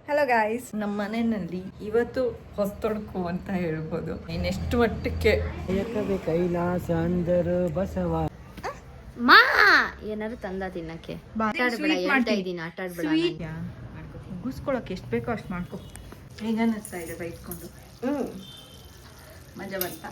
Hello guys, ನಮ್ಮ ಮನೆಯಲ್ಲಿ ಇವತ್ತು ಹೊಸ್ತೊಡಕು ಅಂತ ಹೇಳ್ಬೋದು. ಇನ್ನೆಷ್ಟು ಮಟ್ಟಕ್ಕೆ ಕೈಲಾಸ ಅಂದರು ಬಸವ ಮಾ ಏನಾದ್ರು ತಂದ ತಿನ್ನಕ್ಕೆ ಹೇಳ್ತಾ ಇದ್ದೀನಿ. ಆಟ ಆಡ್ಬೇಡ, ಮುಗಿಸ್ಕೊಳಕ್ಕೆ ಎಷ್ಟು ಬೇಕೋ ಅಷ್ಟು ಮಾಡ್ಕೊ. ಈಗ ಅನ್ನಿಸ್ತಾ ಇದೆ ಬೈಸ್ಕೊಂಡು ಮಜಾ ಬಂತ.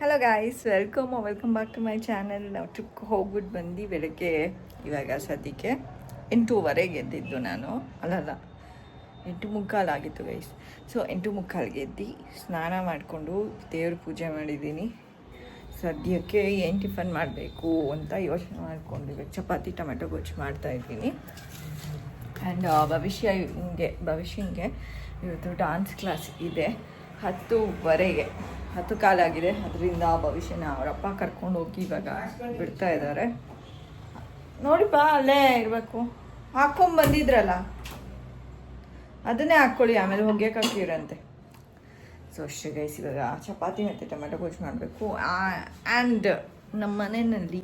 Hello guys, welcome back to my channel. ನಾವು ಟ್ರಿಪ್ಗೆ ಹೋಗ್ಬಿಟ್ಟು ಬಂದು ಬೆಳಗ್ಗೆ ಇವಾಗ ಸದ್ಯಕ್ಕೆ 8:15 ಎದ್ದಿದ್ದು ನಾನು. ಅಲ್ಲಲ್ಲ 8:45 ಆಗಿತ್ತು ಗೈಸ್. ಸೊ 8:45 ಎದ್ದು ಸ್ನಾನ ಮಾಡಿಕೊಂಡು ದೇವ್ರ ಪೂಜೆ ಮಾಡಿದ್ದೀನಿ. ಸದ್ಯಕ್ಕೆ ಏನು ಟಿಫನ್ ಮಾಡಬೇಕು ಅಂತ ಯೋಚನೆ ಮಾಡ್ಕೊಂಡಿದ್ದೆ. ಚಪಾತಿ ಟೊಮೆಟೊ ಗೊಜ್ಜು ಮಾಡ್ತಾಯಿದ್ದೀನಿ. ಆ್ಯಂಡ್ ಭವಿಷ್ಯಂಗೆ ಇವತ್ತು ಡಾನ್ಸ್ ಕ್ಲಾಸ್ ಇದೆ 10:15 10 ಕಾಲಾಗಿದೆ. ಅದರಿಂದ ಭವಿಷ್ಯನ ಅವರಪ್ಪ ಕರ್ಕೊಂಡು ಹೋಗಿ ಇವಾಗ ಬಿಡ್ತಾ ಇದ್ದಾರೆ. ನೋಡಿಪ್ಪ, ಅಲ್ಲೇ ಇರಬೇಕು. ಹಾಕ್ಕೊಂಬಂದಿದ್ರಲ್ಲ ಅದನ್ನೇ ಹಾಕ್ಕೊಳ್ಳಿ, ಆಮೇಲೆ ಹೊಗ್ಯಕ್ಕೆ. ಸೊ ಅಷ್ಟೇ ಗೈಸ್, ಇವಾಗ ಚಪಾತಿ ಮತ್ತು ಟೊಮೆಟೊ ಗೊಜ್ಜು ಮಾಡಬೇಕು. ಆ್ಯಂಡ್ ನಮ್ಮ ಮನೆಯಲ್ಲಿ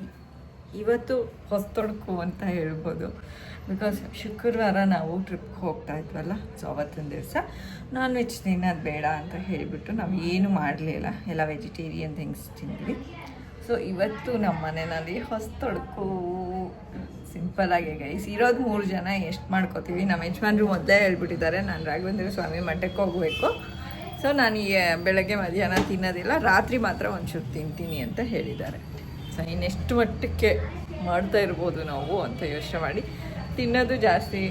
ಇವತ್ತು ಹೊಸ್ತೊಡಕು ಅಂತ ಹೇಳ್ಬೋದು. ಬಿಕಾಸ್ ಶುಕ್ರವಾರ ನಾವು ಟ್ರಿಪ್ಗೆ ಹೋಗ್ತಾ ಇದ್ವಲ್ಲ, ಸೊ ಅವತ್ತಿನ ದಿವಸ ನಾನ್ ವೆಜ್ ತಿನ್ನೋದು ಬೇಡ ಅಂತ ಹೇಳಿಬಿಟ್ಟು ನಾವು ಏನು ಮಾಡಲಿಲ್ಲ, ಎಲ್ಲ ವೆಜಿಟೇರಿಯನ್ ಥಿಂಗ್ಸ್ ತಿಂದ್ವಿ. ಸೊ ಇವತ್ತು ನಮ್ಮ ಮನೆಯಲ್ಲಿ ಹೊಸ್ತೊಡಕು ಸಿಂಪಲ್ಲಾಗಿ ಗೈಸ್. ಇರೋದು 3 ಜನ, ಎಷ್ಟು ಮಾಡ್ಕೋತೀವಿ. ನಮ್ಮ ಯಜಮಾನ್ರು ಮೊದಲೇ ಹೇಳ್ಬಿಟ್ಟಿದ್ದಾರೆ, ನಾನು ರಾಘವೇಂದ್ರ ಸ್ವಾಮಿ ಮಠಕ್ಕೆ ಹೋಗಬೇಕು. ಸೊ ನಾನು ಬೆಳಗ್ಗೆ ಮಧ್ಯಾಹ್ನ ತಿನ್ನೋದಿಲ್ಲ, ರಾತ್ರಿ ಮಾತ್ರ ಒಂಚೂರು ತಿಂತೀನಿ ಅಂತ ಹೇಳಿದ್ದಾರೆ. ಸೊ ಇನ್ನೆಷ್ಟು ಮಟ್ಟಕ್ಕೆ ಮಾಡ್ತಾ ಇರ್ಬೋದು ನಾವು ಅಂತ ಯೋಚನೆ ಮಾಡಿ ತಿನ್ನೋದು ಜಾಸ್ತಿ.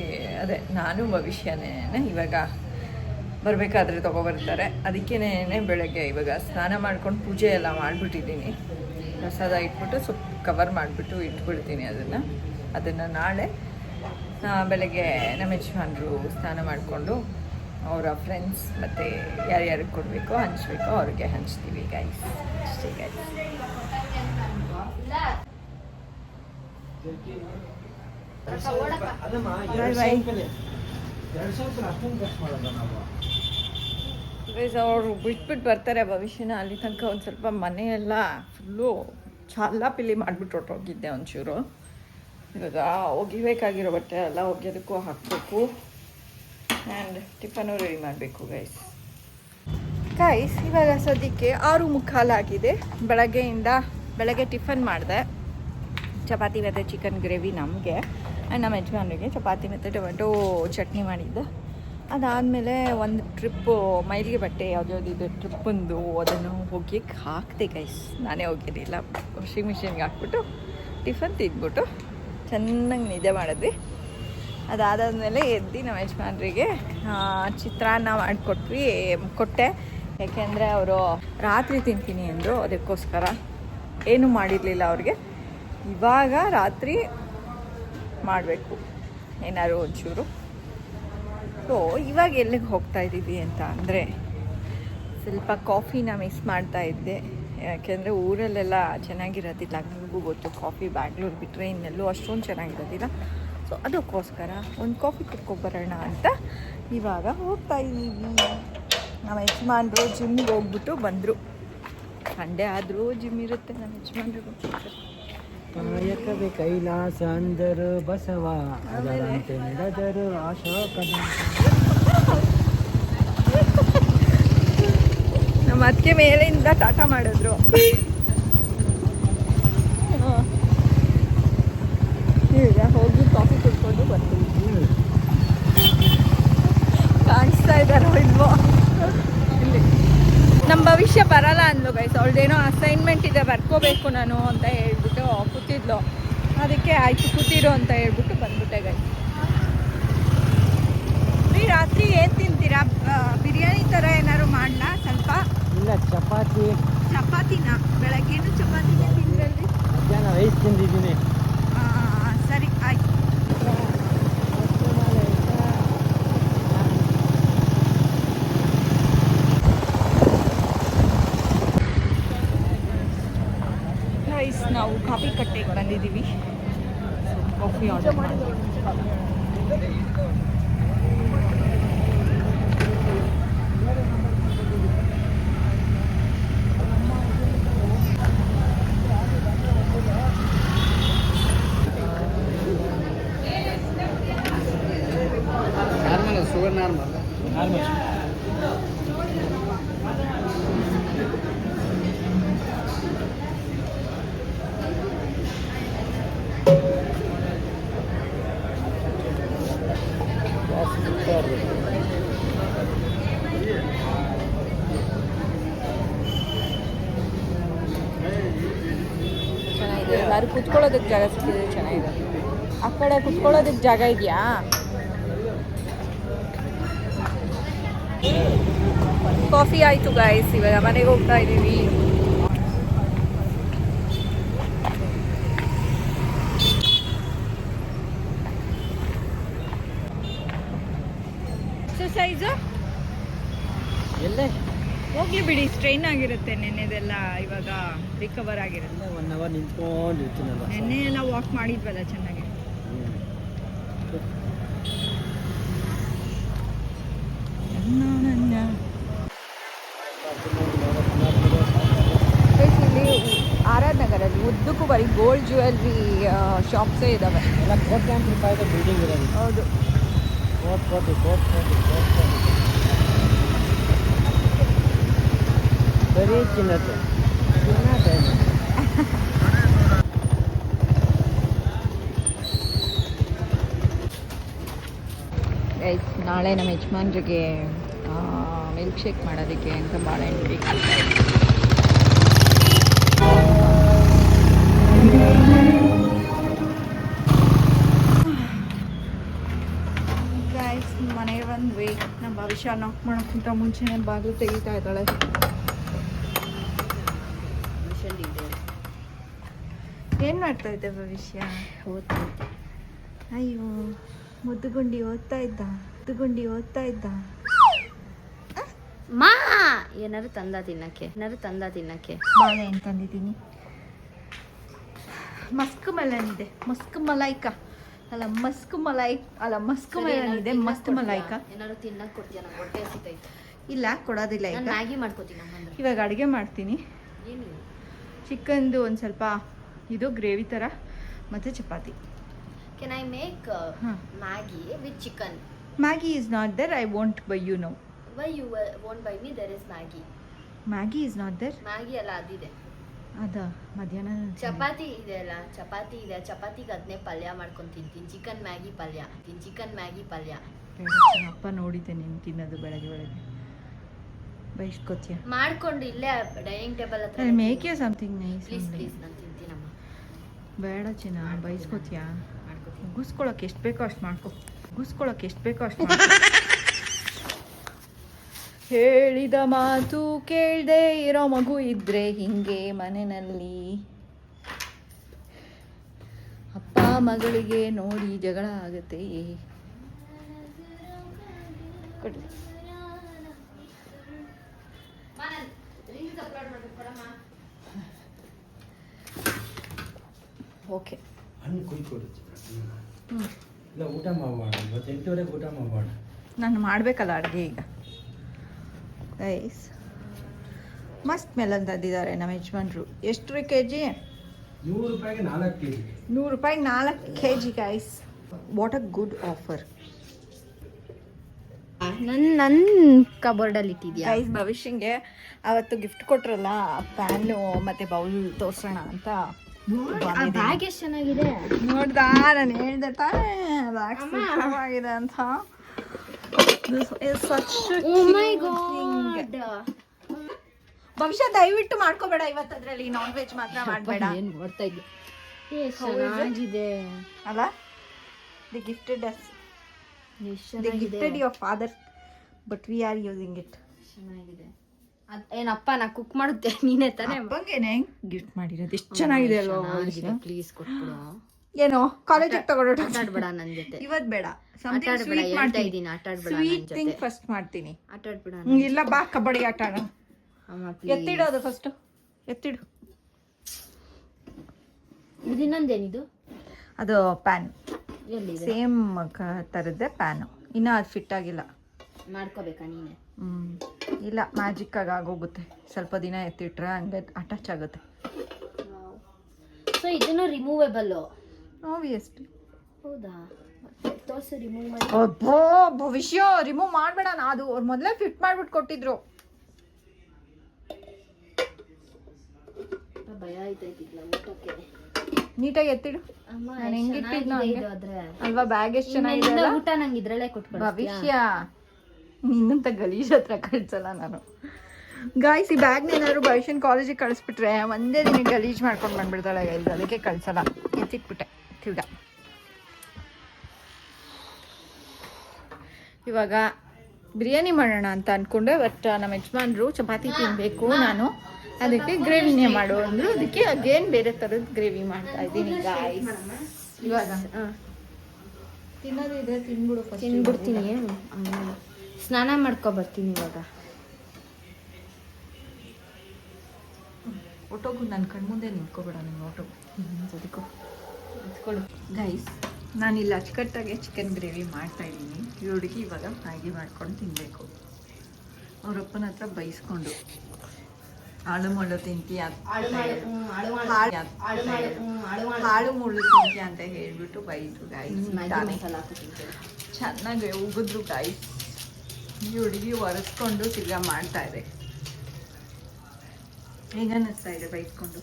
ಅದೇ ನಾನು ಭವಿಷ್ಯನೇ ಇವಾಗ ಬರಬೇಕಾದ್ರೆ ತೊಗೊಬರ್ತಾರೆ. ಅದಕ್ಕೇ ಬೆಳಗ್ಗೆ ಇವಾಗ ಸ್ನಾನ ಮಾಡ್ಕೊಂಡು ಪೂಜೆ ಎಲ್ಲ ಮಾಡಿಬಿಟ್ಟಿದ್ದೀನಿ. ಪ್ರಸಾದ ಇಟ್ಬಿಟ್ಟು ಸ್ವಲ್ಪ ಕವರ್ ಮಾಡಿಬಿಟ್ಟು ಇಟ್ಬಿಡ್ತೀನಿ. ಅದನ್ನು ನಾಳೆ ಬೆಳಗ್ಗೆ ನಮ್ಮ ಯಜಮಾನ್ರು ಸ್ನಾನ ಮಾಡಿಕೊಂಡು ಅವರ ಫ್ರೆಂಡ್ಸ್ ಮತ್ತು ಯಾರ್ಯಾರಿಗೆ ಕೊಡಬೇಕೋ ಹಂಚಬೇಕೋ ಅವ್ರಿಗೆ ಹಂಚ್ತೀವಿ ಗೈಸ್. ಅಷ್ಟೇ ಗೈಸ್. ಅವರು ಬಿಟ್ಬಿಟ್ಟು ಬರ್ತಾರೆ ಭವಿಷ್ಯನ. ಅಲ್ಲಿ ತನಕ ಒಂದು ಸ್ವಲ್ಪ ಮನೆಯೆಲ್ಲ ಫುಲ್ಲು ಚಾಲಾಪಿಲಿ ಮಾಡಿಬಿಟ್ಟು ಹೊರಟೋಗಿದ್ದೆ ಒಂಚೂರು. ಇವಾಗ ಒಗಿಬೇಕಾಗಿರೋ ಬಟ್ಟೆ ಎಲ್ಲ ಒಗೆಯೋದಕ್ಕೂ ಹಾಕಬೇಕು. ಆ್ಯಂಡ್ ಟಿಫನು ರೆಡಿ ಮಾಡಬೇಕು ಗೈಸ್. ಇವಾಗ ಸದ್ಯಕ್ಕೆ 6:45 ಆಗಿದೆ. ಬೆಳಗ್ಗೆ ಟಿಫನ್ ಮಾಡಿದೆ, ಚಪಾತಿ ಮತ್ತು ಚಿಕನ್ ಗ್ರೇವಿ ನಮಗೆ ಆ್ಯಂಡ್ ನಮ್ಮ ಯಜಮಾನ್ರಿಗೆ. ಚಪಾತಿ ಮತ್ತು ಟೊಮೆಟೊ ಚಟ್ನಿ ಮಾಡಿದ್ದೆ. ಅದಾದಮೇಲೆ ಒಂದು ಟ್ರಿಪ್ಪು ಮೈಲಿಗೆ ಬಟ್ಟೆ ಯಾವುದ್ಯಾವುದಿದೆ ಟ್ರಿಪ್ಪಂದು, ಅದನ್ನು ಒಗ್ಯಕ್ಕೆ ಹಾಕಿದೆ ಗೈಸ್. ನಾನೇ ಒಗ್ಯೋದಿಲ್ಲ, ವಾಷಿಂಗ್ ಮಿಷಿನ್ಗೆ ಹಾಕ್ಬಿಟ್ಟು ಟಿಫನ್ ತಿಂದ್ಬಿಟ್ಟು ಚೆನ್ನಾಗಿ ನಿದ್ದೆ ಮಾಡಿದ್ವಿ. ಅದಾದಮೇಲೆ ಎದ್ದು ನಮ್ಮ ಯಜಮಾನ್ರಿಗೆ ಚಿತ್ರಾನ್ನ ಕೊಟ್ಟೆ. ಯಾಕೆಂದರೆ ಅವರು ರಾತ್ರಿ ತಿಂತೀನಿ ಅಂದರು, ಅದಕ್ಕೋಸ್ಕರ ಏನೂ ಮಾಡಿರಲಿಲ್ಲ ಅವ್ರಿಗೆ. ಇವಾಗ ರಾತ್ರಿ ಮಾಡಬೇಕು ಏನಾದ್ರು ಒಂಚೂರು. ಸೊ ಇವಾಗ ಎಲ್ಲಿಗೆ ಹೋಗ್ತಾ ಇದ್ದೀವಿ ಅಂತ ಅಂದರೆ, ಸ್ವಲ್ಪ ಕಾಫಿನ ಮಿಸ್ ಮಾಡ್ತಾ ಇದ್ದೆ. ಯಾಕೆಂದರೆ ಊರಲ್ಲೆಲ್ಲ ಚೆನ್ನಾಗಿರೋದಿಲ್ಲ, ನನಗೂ ಗೊತ್ತು. ಕಾಫಿ ಬ್ಯಾಂಗ್ಳೂರು ಬಿಟ್ಟರೆ ಇನ್ನೆಲ್ಲೂ ಅಷ್ಟೊಂದು ಚೆನ್ನಾಗಿರೋದಿಲ್ಲ. ಸೊ ಅದಕ್ಕೋಸ್ಕರ ಒಂದು ಕಾಫಿ ಕುಡ್ಕೊಬರೋಣ ಅಂತ ಇವಾಗ ಹೋಗ್ತಾ ಇದ್ದೀವಿ. ನಮ್ಮ ಯಜಮಾನ್ರು ಜಿಮ್ಮಿಗೆ ಹೋಗ್ಬಿಟ್ಟು ಬಂದರು. ಸಂಡೇ ಆದರೂ ಜಿಮ್ ಇರುತ್ತೆ ನಮ್ಮ ಯಜಮಾನ್ರಿಗೂ. ಕಾಯಕವೇ ಕೈಲಾಸ ಅಂದರು ಬಸವ, ಅದರಂತೆ ನಡೆದರು ಅಶೋಕನ. ನಮ್ಮ ಅದಕ್ಕೆ ಮೇಲಿಂದ ಟಾಟಾ ಮಾಡಿದ್ರು. ಈಗ ಹೋಗಿ ಕಾಫಿ ಕುಡ್ಕೊಂಡು ಬರ್ತೀವಿ. ಕಾಣಿಸ್ತಾ ಇದ್ದಾರೋ ಇಲ್ವೋ ಇಲ್ಲಿ. ನಮ್ಮ ಭವಿಷ್ಯ ಬರಲ್ಲ ಅಂದ್ಲು ಗೈಸ್. ಅವಳದೇನೋ ಅಸೈನ್ಮೆಂಟ್ ಇದೆ, ಬರ್ಕೋಬೇಕು ನಾನು ಅಂತ ಹೇಳ್ಬಿಟ್ಟು ಕೂತಿದ್ಲು. ಅದಕ್ಕೆ ಆಯ್ತು ಕೂತಿರು ಅಂತ ಹೇಳ್ಬಿಟ್ಟು ಬಂದ್ಬಿಟ್ಟೆ ಗೈಸ್. ರಾತ್ರಿ ಏನು ತಿಂತೀರಾ? ಬಿರಿಯಾನಿ ಥರ ಏನಾದ್ರು ಮಾಡಲಾ ಸ್ವಲ್ಪ? ಇಲ್ಲ, ಚಪಾತಿನ ಬೆಳಗ್ಗೆನೂ ಚಪಾತಿನೇ ತಿಂದ್ರಲ್ಲಿ. ಮಧ್ಯಾಹ್ನ ರೈಸ್ ತಿಂದಿದ್ದೀನಿ. ಸರಿ ಆಯ್ತು. ನಾವು ಕಾಫಿ ಕಟ್ಟೆಗೆ ಬಂದಿದ್ದೀವಿ. ಕಾಫಿ ಆರ್ಡರ್ ಮಾಡಿ ಚೆನ್ನಾಗಿದೆ. ಎಲ್ಲರೂ ಕುತ್ಕೊಳ್ಳೋದಕ್ಕೆ ಜಾಗ ಸಿಕ್ಕಿದೆ, ಚೆನ್ನಾಗಿದೆ. ಆ ಕಡೆ ಕುತ್ಕೊಳ್ಳೋದಕ್ಕೆ ಜಾಗ ಇದೆಯಾ? ಕಾಫಿ ಆಯಿತು ಗಾಯ್ಸ್, ಇವಾಗ ಮನೆಗೆ ಹೋಗ್ತಾ ಇದ್ದೀವಿ. ಎಕ್ಸಸೈಸು ಎಲ್ಲೇ ಹೋಗ್ಲಿ ಬಿಡಿ, ಸ್ಟ್ರೈನ್ ಆಗಿರುತ್ತೆ. ನೆನ್ನೆದೆಲ್ಲ ಇವಾಗ ರಿಕವರ್ ಆಗಿರುತ್ತೆ. 1 ಅವರ್ ನಿಂತ್ಕೊಂಡಿರ್ತೀನಲ್ಲ. ನೆನ್ನೆ ಎಲ್ಲ ವಾಕ್ ಮಾಡಿದ್ವಲ್ಲ ಚೆನ್ನಾಗಿ. ಇಲ್ಲಿ ಆರ್ ನಗರಲ್ಲಿ ಉದ್ದಕ್ಕೂ ಬರೀ ಗೋಲ್ಡ್ ಜ್ಯುವೆಲ್ರಿ ಶಾಪ್ಸೇ ಇದ್ದಾವೆ. ಎಲ್ಲ ಕೋಟ್ಯಾಂತರ ರೂಪಾಯಿದ ಬಿಲ್ಡಿಂಗ್ ಇರೋದು. ಹೌದು, ಕೋಟಿ ಬರೀ ಚಿನ್ನದ ಗೈಸ್, ನಾಳೆ ನಮ್ಮ ಯಜಮಾನ್ರಿಗೆ ಮಿಲ್ಕ್ ಶೇಕ್ ಮಾಡೋದಕ್ಕೆ ಅಂತ ಬಾಳೆಹಣ್ಣು ಬೇಕು. ಗೈಸ್, ಮನೆಗೆ ಬಂದ್ವಿ. ನಮ್ಮ ಭವಿಷ್ಯ ನಾಕ್ ಮಾಡೋಕ್ಕಿಂತ ಮುಂಚೆನೇ ಬಾಗಿಲು ತೆಗಿತಾ ಇದ್ದಾಳೆ. ಏನು ಮಾಡ್ತಾ ಇದ್ದೆ ಭವಿಷ್ಯ? ಅಯ್ಯೋ, ಮುದ್ದುಗುಂಡಿ ಓದ್ತಾ ಇದ್ದ. ಮಾ ಏನಾರು ತಂದ ತಿನ್ನಕ್ಕೆ ಬಾಳೆಹಣ್ಣು ತಂದಿದ್ದೀನಿ. ಮಸ್ಕ್ ಮೆಲನ್ ಇದೆ, ಮಸ್ಕ್ ಮಲಾಯ್ಕ ಅಲ್ಲ, ಮಸ್ಕ್ ಮೆಲನ್ ಇದೆ, ಮಸ್ಕ್ ಮಲಾಯ್ಕ. ಏನಾರು ತಿನ್ನಕ್ ಕೊಡ್ತೀಯ? ನಂಗೆ ಹೊಟ್ಟೆ ಹಸಿತೈತೆ. ಇಲ್ಲ, ಕೊಡೋದಿಲ್ಲ. ಈಗ ಮ್ಯಾಗಿ ಮಾಡ್ಕೋತೀನಿ ಅಮ್ಮಂದ್ರೆ. ಇವಾಗ ಅಡುಗೆ ಮಾಡ್ತೀನಿ. ಏನು ಚಿಕನ್ದು ಒಂದು ಸ್ವಲ್ಪ ಇದು ಗ್ರೇವಿ ಥರ ಮತ್ತು chapati. Can I make Maggi with chicken? Maggi is not there. I won't buy you now. Why you won't buy me? There is Maggi. Maggi is not there. Maggi ಎಲ್ಲ ಅದಿದೆ. ಅದ ಮಧ್ಯಾಹ್ನ ಚಪಾತಿ ಇದೆ ಅಲ್ಲ, ಚಪಾತಿ ಇದೆ. ಚಪಾತಿಗೆ ಅದನ್ನೇ ಪಲ್ಯ ಮಾಡ್ಕೊಂಡು ತಿಂತೀನಿ. ಚಿಕನ್ ಮ್ಯಾಗಿ ಪಲ್ಯ. ಅಪ್ಪ ನೋಡಿದ್ದೆ ನೀನು ತಿನ್ನೋದು ಬೆಳಗ್ಗೆ ಬೈಸ್ಕೋತಿಯ ಮಾಡ್ಕೊಂಡು ಇಲ್ಲೇ ಡೈನಿಂಗ್ ಟೇಬಲ್ ಹತ್ರ. Make you something nice. Please ನಾನು ತಿಂತೀನಮ್ಮ. ಬೇಡ ಚಿನ್ನ, ಬೈಸ್ಕೋತಿಯ. ಗುಸ್ಕೊಳಕ್ಕೆ ಎಷ್ಟು ಬೇಕೋ ಅಷ್ಟು ಮಾಡ್ಕೊ. ಹೇಳಿದ ಮಾತು ಕೇಳದೆ ಇರೋ ಮಗು ಇದ್ರೆ ಹಿಂಗೆ ಮನೆಯಲ್ಲಿ. ಅಪ್ಪ ಮಗಳಿಗೆ ನೋಡಿ ಜಗಳ ಆಗುತ್ತೆ. ಕೊಡಿ. ಓಕೆ, ಹಣ್ಣು ಕುಯ್ಕೊಡು. ಇಲ್ಲ, ಊಟ ಮಾಡೋಣ. 8:30 ಊಟ ಮಾಡೋಣ. ನಾನು ಮಾಡಬೇಕಲ್ಲ ಅಡುಗೆ ಈಗ. ಗೈಸ್, ಮಸ್ತ್ ಮೆಲನ್ ತಂದಿದ್ದಾರೆ ನಮ್ಮ ಯಜಮಾನ್ರು. ಎಷ್ಟು kg? 100 ರೂಪಾಯಿಗೆ 4 kg. 100 ರೂಪಾಯಿಗೆ 4 kg guys. What a good offer. ನನ್ನ ಕಬೋರ್ಡಲ್ಲಿ ಇಟ್ಟಿದ್ಯಾ ಗೈಸ್? ಭವಿಷ್ಯಂಗೆ ಅವತ್ತು ಗಿಫ್ಟ್ ಕೊಟ್ರಲ್ಲ, ಪ್ಯಾನು ಮತ್ತೆ ಬೌಲ್ ತೋರ್ಸೋಣ ಅಂತ. ಬ್ಯಾಗ್ ಎಷ್ಟು ಚೆನ್ನಾಗಿದೆ ನೋಡ್ದಾ? ನಾನು ಹೇಳ್ದೆ ತಾನೇ ಬ್ಯಾಗ್ ಸೂಪರಾಗಿದೆ ಅಂತ. ಭವಿಷ್ಯ ದಯವಿಟ್ಟು ಮಾಡ್ಕೋಬೇಡ ಇವತ್ತದ್ರಲ್ಲಿ. ನಾನ್ ವೆಜ್ ಮಾತ್ರ ಮಾಡಬೇಡ. ಏನ್ ನೋಡ್ತಾ ಇದ್ದೆ? ಚೆನ್ನಾಗಿದೆ ಅಲ್ಲ? The gifted us. They gifted your father, but we are using it. ಚೆನ್ನಾಗಿದೆ. ಏನಪ್ಪ, ನಾ ಕುಕ್ ಮಾಡುತ್ತೆ ನೀನೇ ತಾನೇ? ಅಪ್ಪಂಗೇನೆ ಗಿಫ್ಟ್ ಮಾಡಿರೋದು. ಎಷ್ಟು ಚೆನ್ನಾಗಿದೆ ಅಲ್ವಾ? ಪ್ಲೀಸ್ ಕೊಟ್ಬಿಡು. ಏನೋ ಕಾಲೇಜಿಗೆ ತಗೊಂಡು ಆಟಾಡ್ಬೇಡ ನನ್ನ ಜೊತೆ ಇವತ್ತು. ಬೇಡ, ಆಟಾಡ್ಬೇಡ, ಹೇಳ್ತಾ ಇದ್ದೀನಿ. ಆಟಾಡ್ಬೇಡ ನನ್ನ ಜೊತೆ. ಫಸ್ಟ್ ಮಾಡ್ತೀನಿ. ಆಟಾಡ್ಬೇಡ. ಇಲ್ಲ, ಬಾ ಕಬಡ್ಡಿ ಆಟ ಆಡೋಣ. ಎತ್ತಿಡೋದು ಫಸ್ಟ್. ಎತ್ತಿಡು. ಇದು ಇನ್ನೊಂದೇನಿದು? ಅದು ಪ್ಯಾನ್. ಎಲ್ಲಿದೆ? ಸೇಮ್ ಥರದ್ದೇ ಪ್ಯಾನು. ಇನ್ನೂ ಅದು ಫಿಟ್ ಆಗಿಲ್ಲ. ಮಾಡ್ಕೋಬೇಕಾ ನೀನೆ? ಇಲ್ಲ, ಮ್ಯಾಜಿಕ್ ಆಗೋಗುತ್ತೆ. ಸ್ವಲ್ಪ ದಿನ ಎತ್ತಿಟ್ರೆ ಹಂಗೆ ಅಟ್ಯಾಚ್ ಆಗುತ್ತೆ. ಸೊ ಇದನ್ನು ರಿಮೂವೇಬಲ್? ಆಬ್ವಿಯಸ್ಲಿ. ಹೌದಾ? ತೋರ್ಸು ರಿಮೂವ್ ಮಾಡಿ. ಅಬ್ಬೋ ಭವಿಷ್ಯ ರಿಮೂವ್ ಮಾಡಬೇಡ, ಅದು ಅವ್ರು ಮೊದಲೇ ಫಿಟ್ ಮಾಡ್ಬಿಟ್ಟು ಕೊಟ್ಟಿದ್ರು. ಭಯ ಆಯ್ತಾಯ್ತಿಲ್ಲ ಊಟಕ್ಕೆ. ನೀಟಾಗಿ ಎತ್ತಿಡು. ಅಮ್ಮ ನಾನು ಹೆಂಗಿಟ್ಟಿದ್ನೋ ಹಂಗೆ ಆದ್ರೆ ಅಲ್ವಾ, ಬ್ಯಾಗ್ ಎಷ್ಟು ಚೆನ್ನಾಗಿದೆ ಊಟ ನಂಗೆ ಇದ್ರಲ್ಲೇ ಕೊಟ್ಬಿಡು. ಭವಿಷ್ಯ ನಿನ್ನಂತ ಗಲೀಜ್ ಹತ್ರ ಕಳ್ಸಲ್ಲ ನಾನು. ಗಾಯ್ಸ್, ಈ ಬ್ಯಾಗ್ನ ಏನಾದ್ರು ಭವಿಷ್ಯನ ಕಾಲೇಜಿಗೆ ಕಳಿಸ್ಬಿಟ್ರೆ ಒಂದೇ ದಿನ ಗಲೀಜ್ ಮಾಡ್ಕೊಂಡು ಬಂದ್ಬಿಡ್ತಾಳೆ ಗೈಸ್, ಅದಕ್ಕೆ ಕಳ್ಸಲ್ಲ. ಎತ್ತಿಟ್ಬಿಟ್ಟೆ ತಿರ್ಗಾ. ಇವಾಗ ಬಿರಿಯಾನಿ ಮಾಡೋಣ ಅಂತ ಅಂದ್ಕೊಂಡೆ, ಬಟ್ ನಮ್ಮ ಯಜಮಾನ್ರು ಚಪಾತಿ ತಿನ್ನಬೇಕು, ನಾನು ಅದಕ್ಕೆ ಗ್ರೇವಿನೇ ಮಾಡು ಅಂದರು. ಅದಕ್ಕೆ ಅಗೇನ್ ಬೇರೆ ಥರದ ಗ್ರೇವಿ ಮಾಡ್ತಾ ಇದ್ದೀನಿ ಗಾಯ್ಸ್. ಇವಾಗ ತಿನ್ನೋದಿದೆ ತಿನ್ಬಿಡು, ತಿನ್ಬಿಡ್ತೀನಿ. ಸ್ನಾನ ಮಾಡ್ಕೊ ಬರ್ತೀನಿ ಇವಾಗ. ಒಟ್ಟೋಗು ನನ್ನ ಕಣ್ಮುಂದೆ ನಿಂತ್ಕೊಬೇಡ, ನಿಮ್ಮ ಒಟ್ಟೋಗು ಅದಕ್ಕೂ ನಿಂತ್ಕೊಳ್ಳು. ಗೈಸ್, ನಾನಿಲ್ಲಿ ಅಚ್ಚುಕಟ್ಟಾಗೆ ಚಿಕನ್ ಗ್ರೇವಿ ಮಾಡ್ತಾಯಿದ್ದೀನಿ. ಈ ಹುಡುಗಿ ಇವಾಗ ಮ್ಯಾಗಿ ಮಾಡ್ಕೊಂಡು ತಿನ್ನಬೇಕು. ಅವರಪ್ಪನ ಹತ್ರ ಬೈಸ್ಕೊಂಡು ಹಾಳು ಮುಳ್ಳು ತಿಂತೀಯ, ಹಾಳು ಮುಳ್ಳು ತಿಂತೀಯ ಅಂತ ಹೇಳ್ಬಿಟ್ಟು ಬೈದ್ರು ಗಾಯ್ಸ್. ಚೆನ್ನಾಗಿ ಉಗಿದ್ರು ಗಾಯ್ಸ್. ಈ ಹುಡುಗಿ ಒರೆಸ್ಕೊಂಡು ತಿರ್ಗಾ ಮಾಡ್ತಾ ಇದೆ. ಹೇಗನ್ನಿಸ್ತಾ ಇದೆ ಬೈಸ್ಕೊಂಡು?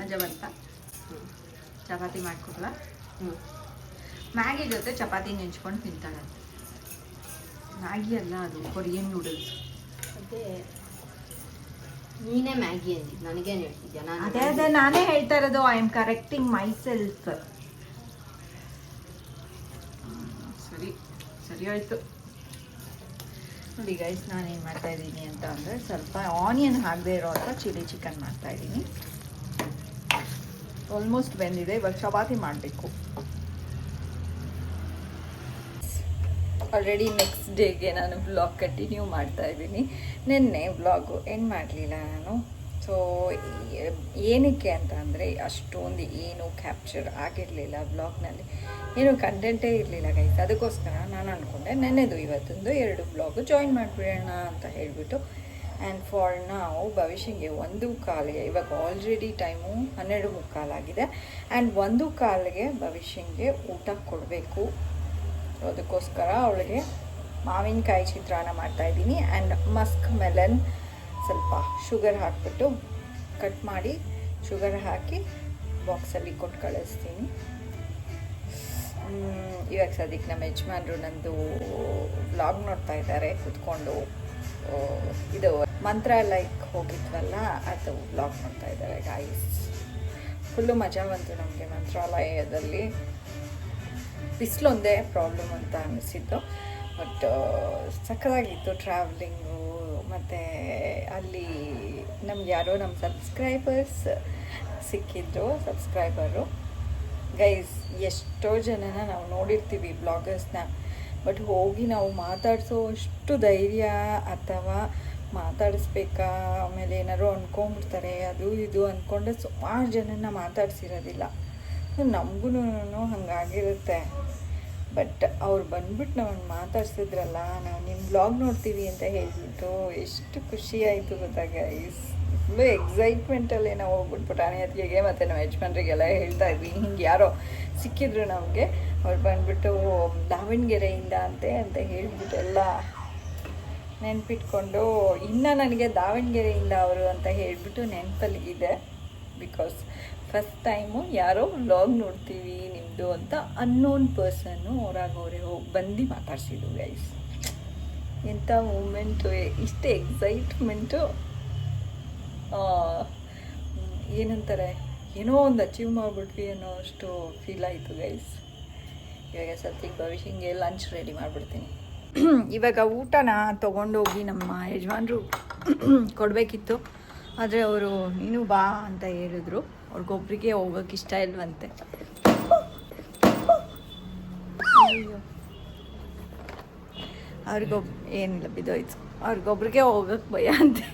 ಮಜಾ ಬಂತ? ಚಪಾತಿ ಮಾಡ್ಕೊಡ್ಲ? ಮ್ಯಾಗಿ ಜೊತೆ ಚಪಾತಿ ನೆಂಚ್ಕೊಂಡು ತಿಂತಾಳೆ. ಮ್ಯಾಗಿ ಅಲ್ಲ, ಅದು ಕೊರಿಯನ್ ನೂಡಲ್ಸ್. ಅದೇ ನೀನೇ ಮ್ಯಾಗಿ ಅಂದಿ, ನನಗೇನು ಹೇಳ್ತಿದ್ಯಾ? ಅದೇ ನಾನೇ ಹೇಳ್ತಾ ಇರೋದು. I am correcting my self. ಸರಿ ಆಯ್ತು. ನೋಡಿ ಗೈಸ್, ನಾನೇನು ಮಾಡ್ತಾ ಇದ್ದೀನಿ ಅಂತ ಅಂದರೆ, ಸ್ವಲ್ಪ ಆನಿಯನ್ ಹಾಕದೇ ಇರೋ ಅಂತ ಚಿಲ್ಲಿ ಚಿಕನ್ ಮಾಡ್ತಾ ಇದ್ದೀನಿ. ಆಲ್ಮೋಸ್ಟ್ ಬೆಂದಿದೆ. ಇವಾಗ ಚಪಾತಿ ಮಾಡಬೇಕು. ಆಲ್ರೆಡಿ ನೆಕ್ಸ್ಟ್ ಡೇಗೆ ನಾನು ವ್ಲಾಗ್ ಕಂಟಿನ್ಯೂ ಮಾಡ್ತಾ ಇದ್ದೀನಿ. ನಿನ್ನೆ ವ್ಲಾಗು ಎಂಡ್ ಮಾಡಲಿಲ್ಲ ನಾನು. ಸೊ ಏನಕ್ಕೆ ಅಂತ ಅಂದರೆ, ಅಷ್ಟೊಂದು ಏನು ಕ್ಯಾಪ್ಚರ್ ಆಗಿರಲಿಲ್ಲ ವ್ಲಾಗ್ನಲ್ಲಿ, ಏನು ಕಂಟೆಂಟೇ ಇರಲಿಲ್ಲ ಗೈಸ್. ಅದಕ್ಕೋಸ್ಕರ ನಾನು ಅಂದ್ಕೊಂಡೆ ನೆನ್ನೆದು ಇವತ್ತೊಂದು 2 ವ್ಲಾಗು ಜಾಯಿನ್ ಮಾಡಿಬಿಡೋಣ ಅಂತ ಹೇಳಿಬಿಟ್ಟು. ಆ್ಯಂಡ್ ಫಾರ್ ನಾವು ಭವಿಷ್ಯಂಗೆ 1:15, ಇವಾಗ ಆಲ್ರೆಡಿ ಟೈಮು 12:15 ಆಗಿದೆ. ಆ್ಯಂಡ್ 1:15ಗೆ ಭವಿಷ್ಯಂಗೆ ಊಟ ಕೊಡಬೇಕು. ಅದಕ್ಕೋಸ್ಕರ ಅವಳಿಗೆ ಮಾವಿನಕಾಯಿ ಚಿತ್ರಾನ್ನ ಮಾಡ್ತಾಯಿದ್ದೀನಿ. ಆ್ಯಂಡ್ ಮಸ್ಕ್ ಮೆಲನ್ ಸ್ವಲ್ಪ ಶುಗರ್ ಹಾಕಿಬಿಟ್ಟು ಕಟ್ ಮಾಡಿ ಶುಗರ್ ಹಾಕಿ ಬಾಕ್ಸಲ್ಲಿ ಕೊಟ್ಟು ಕಳಿಸ್ತೀನಿ. ಇವಾಗ ಸದ್ಯಕ್ಕೆ ನಮ್ಮ ಯಜಮಾನ್ರು ನಂದು ವ್ಲಾಗ್ ನೋಡ್ತಾ ಇದ್ದಾರೆ ಕೂತ್ಕೊಂಡು. ಇದು ಮಂತ್ರಾಲಯಕ್ಕೆ ಹೋಗಿದ್ವಲ್ಲ, ಅದು ವ್ಲಾಗ್ ನೋಡ್ತಾ ಇದ್ದಾರೆ ಗಾಯ್ಸ್. ಫುಲ್ಲು ಮಜಾ ಬಂತು ನಮಗೆ ಮಂತ್ರಾಲಯದಲ್ಲಿ. ಬಿಸಿಲೊಂದೇ ಪ್ರಾಬ್ಲಮ್ ಅಂತ ಅನ್ನಿಸಿದ್ದು, ಬಟ್ ಸಕ್ಕತ್ತಾಗಿತ್ತು ಟ್ರಾವೆಲಿಂಗು. ಮತ್ತು ಅಲ್ಲಿ ನಮ್ಗೆ ಯಾರೋ ನಮ್ಮ ಸಬ್ಸ್ಕ್ರೈಬರ್ಸ್ ಸಿಕ್ಕಿದ್ರು, ಸಬ್ಸ್ಕ್ರೈಬರು ಗೈಸ್. ಎಷ್ಟೋ ಜನನ ನಾವು ನೋಡಿರ್ತೀವಿ ಬ್ಲಾಗರ್ಸ್ನ, ಬಟ್ ಹೋಗಿ ನಾವು ಮಾತಾಡಿಸೋ ಅಷ್ಟು ಧೈರ್ಯ ಅಥವಾ ಮಾತಾಡಿಸ್ಬೇಕಾ, ಆಮೇಲೆ ಏನಾದ್ರು ಅಂದ್ಕೊಂಡ್ಬಿಡ್ತಾರೆ ಅದು ಇದು ಅಂದ್ಕೊಂಡ್ರೆ ಸುಮಾರು ಜನನ ಮಾತಾಡ್ಸಿರೋದಿಲ್ಲ. ನಮಗೂ ಹಾಗಾಗಿರುತ್ತೆ. ಬಟ್ ಅವ್ರು ಬಂದ್ಬಿಟ್ಟು ನಾವನ್ನು ಮಾತಾಡ್ಸಿದ್ರಲ್ಲ, ನಾವು ನಿಮ್ಮ ಬ್ಲಾಗ್ ನೋಡ್ತೀವಿ ಅಂತ ಹೇಳ್ಬಿಟ್ಟು ಎಷ್ಟು ಖುಷಿ ಆಯಿತು ಗೊತ್ತಾ ಗೈಸ್. ಫುಲ್ಲು ಎಕ್ಸೈಟ್ಮೆಂಟಲ್ಲೇ ನಾವು ಹೋಗ್ಬಿಟ್ಟು ಪುಟಾಣಿಯತ್ತಿಗೆ ಮತ್ತು ನಮ್ಮ ಯಜಮಾನ್ರಿಗೆಲ್ಲ ಹೇಳ್ತಾ ಇದ್ವಿ. ಹಿಂಗೆ ಯಾರೋ ಸಿಕ್ಕಿದ್ರು ನಮಗೆ, ಅವ್ರು ಬಂದುಬಿಟ್ಟು ದಾವಣಗೆರೆಯಿಂದ ಅಂತ ಹೇಳ್ಬಿಟ್ಟು ಎಲ್ಲ ನೆನಪಿಟ್ಕೊಂಡು, ಇನ್ನು ನನಗೆ ದಾವಣಗೆರೆಯಿಂದ ಅವರು ಅಂತ ಹೇಳಿಬಿಟ್ಟು ನೆನಪಲ್ಲಿದೆ. ಬಿಕಾಸ್ ಫಸ್ಟ್ ಟೈಮು ಯಾರೋ ವ್ಲಾಗ್ ನೋಡ್ತೀವಿ ನಿಮ್ಮದು ಅಂತ ಅನ್ನೋನ್ ಪರ್ಸನ್ನು ಅವರೇ ಹೋಗಿ ಬಂದು ಮಾತಾಡ್ಸಿದ್ದು ಗೈಸ್. ಎಂಥ ಮೂಮೆಂಟು, ಇಷ್ಟು ಎಕ್ಸೈಟ್ಮೆಂಟು, ಏನಂತಾರೆ, ಏನೋ ಒಂದು ಅಚೀವ್ ಮಾಡಿಬಿಟ್ವಿ ಅನ್ನೋ ಅಷ್ಟು ಫೀಲ್ ಆಯಿತು ಗೈಸ್. ಇವಾಗ ಸದ್ಯಕ್ಕೆ ಭವಿಷ್ಯಂಗೆ ಲಂಚ್ ರೆಡಿ ಮಾಡಿಬಿಡ್ತೀನಿ. ಇವಾಗ ಊಟನ ತೊಗೊಂಡೋಗಿ ನಮ್ಮ ಯಜಮಾನ್ರು ಕೊಡಬೇಕಿತ್ತು, ಆದರೆ ಅವರು ನೀನು ಬಾ ಅಂತ ಹೇಳಿದ್ರು. ಅವ್ರಿಗೊಬ್ರಿಗೆ ಹೋಗೋಕೆ ಇಷ್ಟ ಇಲ್ವಂತೆ. ಏನಿಲ್ಲ ಬಿದ್ದೋಯ್ತು. ಅವ್ರಿಗೊಬ್ರಿಗೆ ಹೋಗೋಕೆ ಭಯ ಅಂತೆ.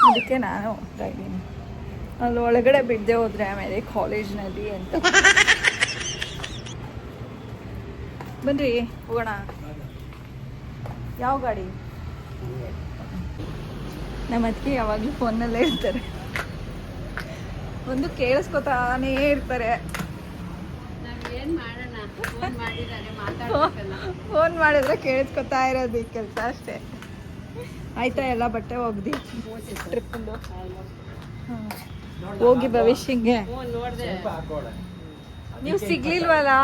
ಅದಕ್ಕೆ ನಾನು ಹೋಗ್ತಾ ಇದ್ದೀನಿ. ಅಲ್ಲಿ ಒಳಗಡೆ ಬಿಡದೆ ಹೋದರೆ ಆಮೇಲೆ ಕಾಲೇಜ್ನಲ್ಲಿ ಅಂತ. ಬನ್ರಿ ಹೋಗೋಣ. ಯಾವ ಗಾಡಿ? ನಮ್ಮ ಅದಕ್ಕೆ ಯಾವಾಗಲೂ ಫೋನಲ್ಲೇ ಇರ್ತಾರೆ, ಒಂದು ಕೇಳಿಸ್ಕೊತಾನೇ ಇರ್ತಾರೆ. ಫೋನ್ ಮಾಡಿದ್ರೆ ಕೇಳಿಸ್ಕೊತಾ ಇರೋದು ಈ ಕೆಲಸ ಅಷ್ಟೇ. ಆಯ್ತಾ ಎಲ್ಲ ಬಟ್ಟೆ ಒಗ್ದು ಟ್ರಿಪ್ಪು ಹೋಗಿ ಭವಿಷ್ಯಂಗೆ ಸ್ವಲ್ಪ ಹಾಕೋಣ. ನೀವು ಸಿಗ್ಲಿಲ್ವಲ್ಲ,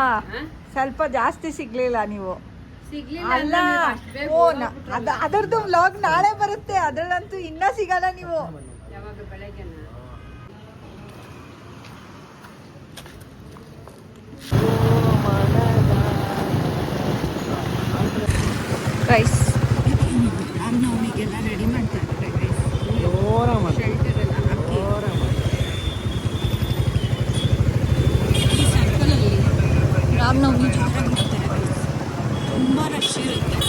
ಸ್ವಲ್ಪ ಜಾಸ್ತಿ ಸಿಗ್ಲಿಲ್ಲ ನೀವು. ಅಲ್ಲ ಅದರದ್ದು ವ್ಲಾಗ್ ನಾಳೆ ಬರುತ್ತೆ, ಅದರಲ್ಲಂತೂ ಇನ್ನ ಸಿಗಲ್ಲ ನೀವು. ರೈಸ್ ರಾಮನವಮಿಗೆಲ್ಲ ರೆಡಿ ಮಾಡ್ತಾ ಇದ್ದಾರೆ ರೈಸ್. ಶೆಲ್ಟರ್ ಎಲ್ಲ ಹಾಕಿ ಈ ಸರ್ಕಲಲ್ಲಿ ರಾಮನವಮಿ ಜೋರಾಗಿ ಮಾಡ್ತಾರೆ ರೈಸ್. ತುಂಬ ರಶ್ ಇರುತ್ತೆ.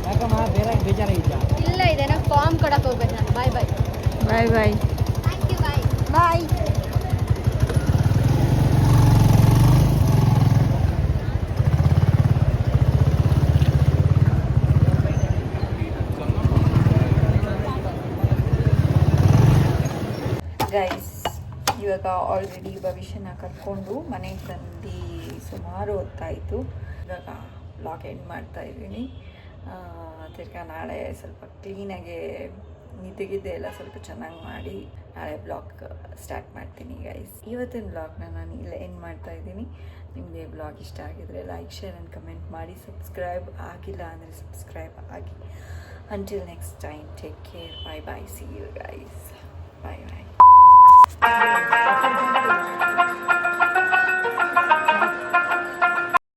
ಯಾಕಮ್ಮ ಬೇರೆ ಬೇಜಾರಾಗಿಲ್ಲ? ಇಲ್ಲ ಇದೆ ನಾ ಫಾರ್ಮ್ ಕೊಡಕ್ಕೆ ಹೋಗ್ಬೇಕು ನಾನು. Bye bye bye bye thank you bye bye. Guys ಇವಾಗ ಆಲ್ರೆಡಿ ಭವಿಷ್ಯನ ಕರ್ಕೊಂಡು ಮನೆಗೆ ಬಂದು ಸುಮಾರು ಹೊತ್ತಾಯಿತು. ಇವಾಗ ಬ್ಲಾಗ್ ಎಂಡ್ ಮಾಡ್ತಾ ಇದ್ದೀನಿ. ತಿರ್ಗಾ ನಾಳೆ ಸ್ವಲ್ಪ ಕ್ಲೀನಾಗೆ ನಿದ್ದೆಗಿದ್ದೆ ಎಲ್ಲ ಸ್ವಲ್ಪ ಚೆನ್ನಾಗಿ ಮಾಡಿ ನಾಳೆ ಬ್ಲಾಗ್ ಸ್ಟಾರ್ಟ್ ಮಾಡ್ತೀನಿ ಗೈಸ್. ಇವತ್ತಿನ ಬ್ಲಾಗ್ನ ನಾನು ಇಲ್ಲೇ ಎಂಡ್ ಮಾಡ್ತಾ ಇದ್ದೀನಿ. ನಿಮಗೆ ಬ್ಲಾಗ್ ಇಷ್ಟ ಆಗಿದರೆ ಲೈಕ್ ಶೇರ್ ಆ್ಯಂಡ್ ಕಮೆಂಟ್ ಮಾಡಿ. ಸಬ್ಸ್ಕ್ರೈಬ್ ಆಗಿಲ್ಲ ಅಂದರೆ ಸಬ್ಸ್ಕ್ರೈಬ್ ಆಗಿ. Until next time, take care. Bye bye. See you guys. Bye bye.